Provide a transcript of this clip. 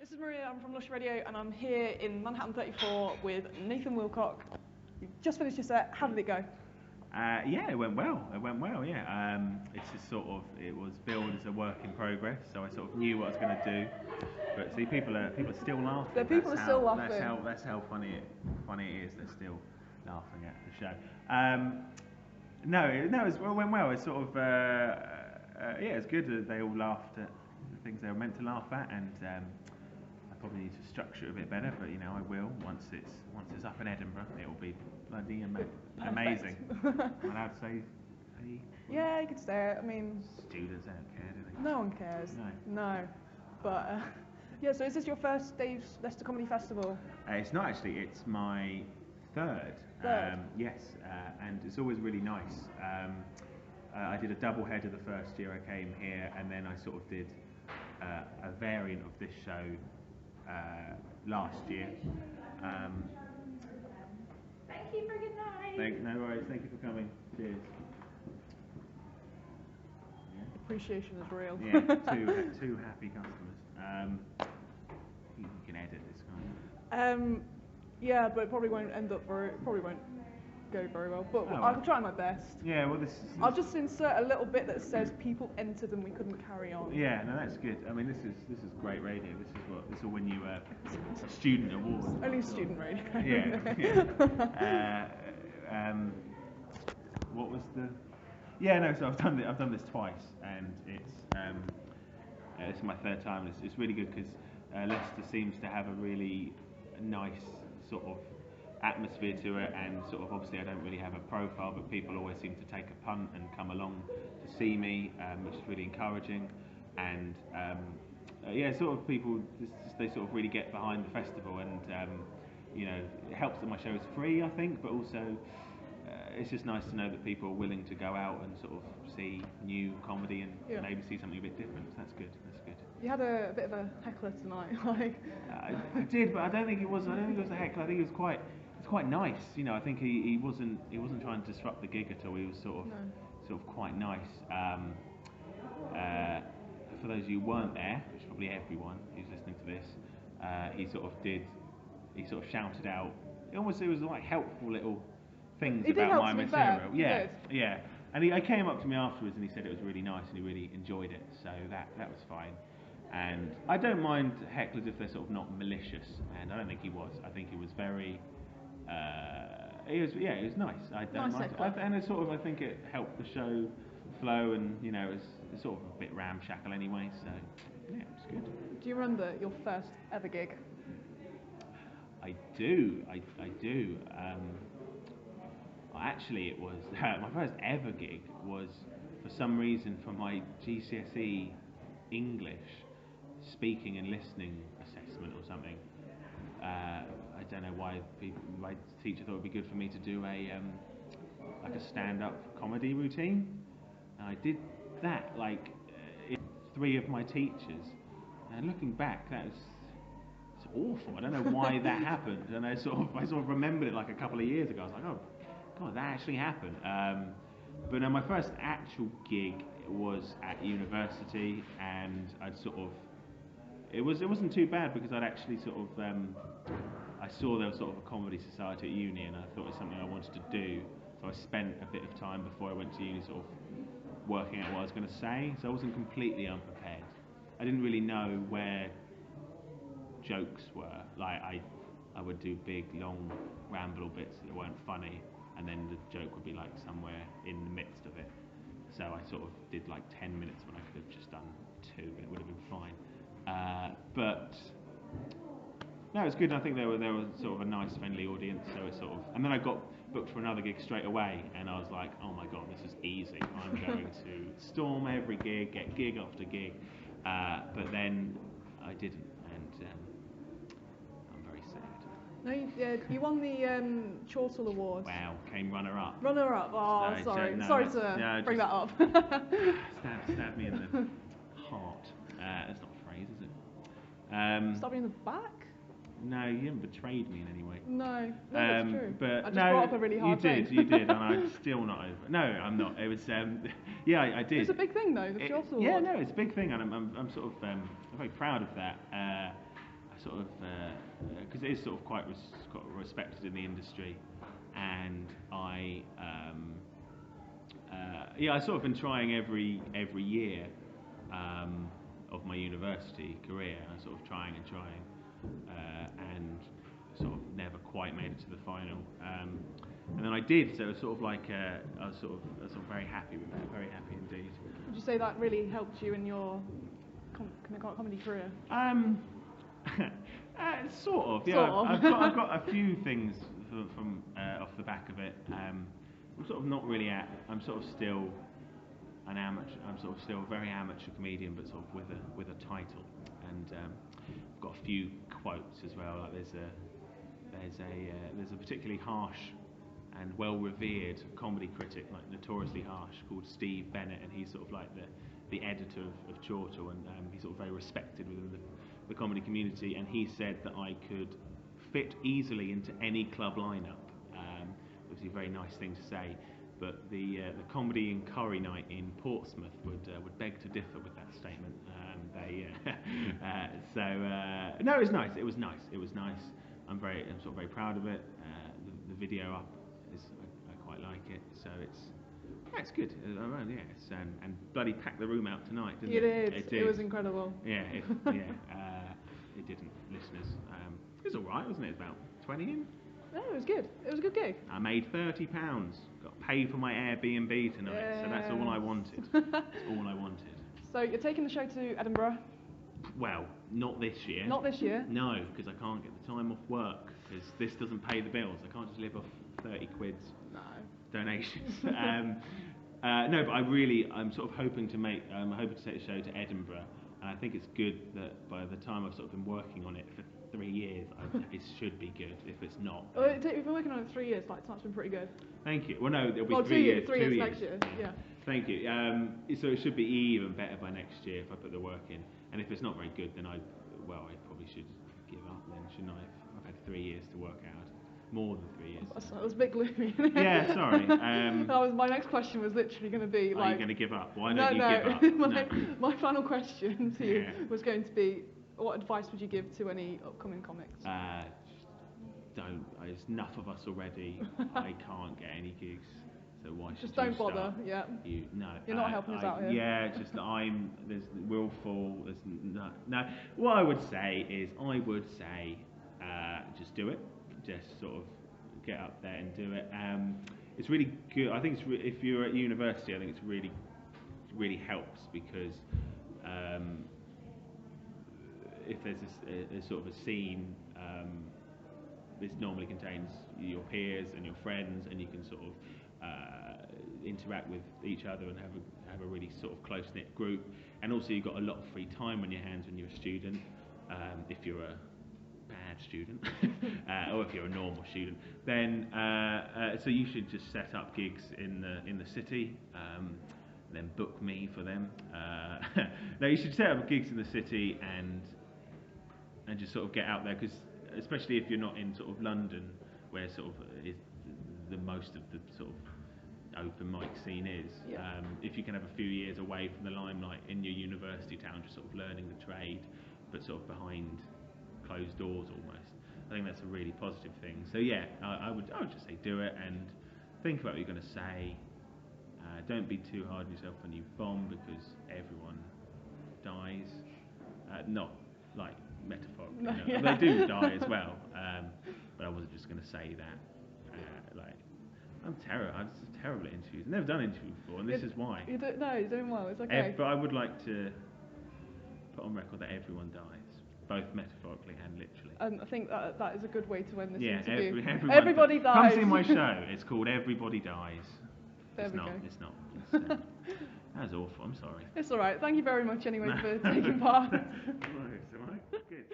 This is Maria, I'm from LUSH Radio, and I'm here in Manhattan 34 with Nathan Willcock. You just finished your set, how did it go? Yeah, it went well. Yeah. It's just sort of, it was billed as a work in progress, so I sort of knew what I was going to do. But see, people are still laughing. Still laughing. That's how funny it is. They're still laughing at the show. It went well. It's sort of yeah, it's good that they all laughed at the things they were meant to laugh at, and I probably need to structure it a bit better. But you know, I will once it's up in Edinburgh. It will be bloody amazing. Am I allowed to say? Yeah, you could say it. I mean, students don't care, do they? No one cares. No. But yeah, so is this your first Dave's Leicester Comedy Festival? It's not actually. It's my third. Yes, and it's always really nice. I did a double header the first year I came here, and then I sort of did a variant of this show last year. Thank you for good night. No worries. Thank you for coming. Cheers. Appreciation is real. Yeah, two happy customers. You can edit this, can't you? Yeah, but it probably won't go very well. But I'll try my best. Yeah, well, I'll just insert a little bit that says people entered and we couldn't carry on. Yeah, no, that's good. I mean, this is great radio. This will win you a student award. Only student radio. Yeah. What was the? Yeah, no. So I've done this twice, and it's my third time. It's really good because Leicester seems to have a really nice sort of atmosphere to it, and sort of obviously I don't really have a profile, but people always seem to take a punt and come along to see me, which is really encouraging. And yeah, sort of people they sort of really get behind the festival, and you know, it helps that my show is free, I think, but also it's just nice to know that people are willing to go out and sort of see new comedy and maybe see something a bit different. So that's good. You had a bit of a heckler tonight, like. I did, but I don't think it was a heckler. I think it was quite nice. You know, I think he wasn't trying to disrupt the gig at all. He was sort of quite nice. For those of you who weren't there, which is probably everyone who's listening to this, he sort of shouted out. It was like helpful little things about my material. Yeah. And he came up to me afterwards and he said it was really nice and he really enjoyed it. So that was fine. And I don't mind hecklers if they're sort of not malicious. And I don't think he was. I think he was very. It was nice. I don't mind it. And it's sort of, I think it helped the show flow, and you know, it's sort of a bit ramshackle anyway. So yeah, it was good. Do you remember your first ever gig? I do. Actually, it was my first ever gig was for some reason for my GCSE English speaking and listening assessment or something. I don't know why my teacher thought it would be good for me to do like a stand-up comedy routine, and I did that like in 3 of my teachers. And looking back, it's awful. I don't know why that happened, and I sort of remembered it like a couple of years ago. I was like, oh God, that actually happened. But no, my first actual gig was at university, and it wasn't too bad because I'd actually sort of I saw there was sort of a comedy society at uni, and I thought it was something I wanted to do. So I spent a bit of time before I went to uni sort of working out what I was going to say. So I wasn't completely unprepared. I didn't really know where jokes were. Like I would do big long ramble bits that weren't funny, and then the joke would be like somewhere in the midst of it. So I sort of did like 10 minutes when I could have just done 2, and it would have been fine. But no, it was good. And I think there was sort of a nice, friendly audience. So it sort of, and then I got booked for another gig straight away, and I was like, oh my God, this is easy. I'm going to storm every gig, get gig after gig. But then I didn't, and I'm very sad. No, you won the Chortle Award. Wow, came runner-up. Runner-up. Oh, So, sorry. no, Sorry to bring that up. Stab me in the heart. That's not a phrase, is it? Stab me in the back? No, you haven't betrayed me in any way. No, that's true. But I just brought up a really hard thing. You did, and I'm still not over. No, I'm not. It was, yeah, I did. It's a big thing, though. The Chortle Award. Yeah, no, it's a big thing, and I'm sort of I'm very proud of that. sort of because it is sort of quite respected in the industry, and I sort of been trying every year of my university career. I was sort of trying and sort of never quite made it to the final. And then I did, so it was sort of like I was sort of very happy with that, very happy indeed. Would you say that really helped you in your comedy career? Sort of, yeah. Sort of. I've got a few things from off the back of it. I'm sort of not really I'm sort of still an amateur. I'm sort of still a very amateur comedian, but sort of with a title. And I've got a few quotes as well. Like there's a particularly harsh and well-revered comedy critic, like notoriously harsh, called Steve Bennett, and he's sort of like the editor of Chortle, and he's sort of very respected within the comedy community. And he said that I could fit easily into any club lineup. Obviously, a very nice thing to say, but the comedy and curry night in Portsmouth would beg to differ with that statement. No, it was nice. It was nice. I'm sort of very proud of it. The video up I quite like it. So it's good. And bloody packed the room out tonight, didn't it? It did. It was incredible. Yeah, it didn't, listeners. It was all right, wasn't it? It was about 20 in. No, it was good. It was a good gig. I made £30. Got paid for my Airbnb tonight, so that's all I wanted. That's all I wanted. So you're taking the show to Edinburgh? Well, not this year. Not this year? No, because I can't get the time off work, because this doesn't pay the bills. I can't just live off 30 quid's donations. No, but I'm sort of hoping to take the show to Edinburgh, and I think it's good that by the time I've sort of been working on it for 3 years, it should be good. If it's not, well, you've been working on it 3 years. Like, that's been pretty good. Thank you. Well, no, it'll be 3 years. 3 years next year. Yeah. Thank you. So it should be even better by next year if I put the work in. And if it's not very good, then I probably should give up then, shouldn't I? I've had 3 years to work out. More than 3 years. That was a bit gloomy. Yeah, sorry. My next question was literally going to be like... Are you going to give up? Why don't you give up? My final question to you was going to be, what advice would you give to any upcoming comics? Don't. There's enough of us already. I can't get any gigs. So why should just don't bother, yeah. You're not helping us out here. Yeah, it's just there's willful, there's no. What I would say is, just do it. Just sort of get up there and do it. It's really good. I think if you're at university, I think it's really helps because if there's a sort of a scene, this normally contains your peers and your friends, and you can sort of interact with each other and have a really sort of close-knit group. And also you've got a lot of free time on your hands when you're a student, if you're a bad student or if you're a normal student, then so you should just set up gigs in the city, and then book me for them. No, you should set up gigs in the city and just sort of get out there, because especially if you're not in sort of London, where sort of is the most of the sort of open mic scene is. If you can have a few years away from the limelight in your university town, just sort of learning the trade, but sort of behind closed doors almost, I think that's a really positive thing. So yeah, I would just say do it and think about what you're going to say. Don't be too hard on yourself when you bomb, because everyone dies. Not like metaphorically, they do die as well. But I wasn't just going to say that. I'm terrible at interviews. I've never done an interview before, and this is why. You're doing well. It's okay. But I would like to put on record that everyone dies, both metaphorically and literally. I think that is a good way to end this interview. Everybody dies. Come see my show. It's called Everybody Dies. It's not. That was awful. I'm sorry. It's all right. Thank you very much anyway for taking part. It's all right. Good.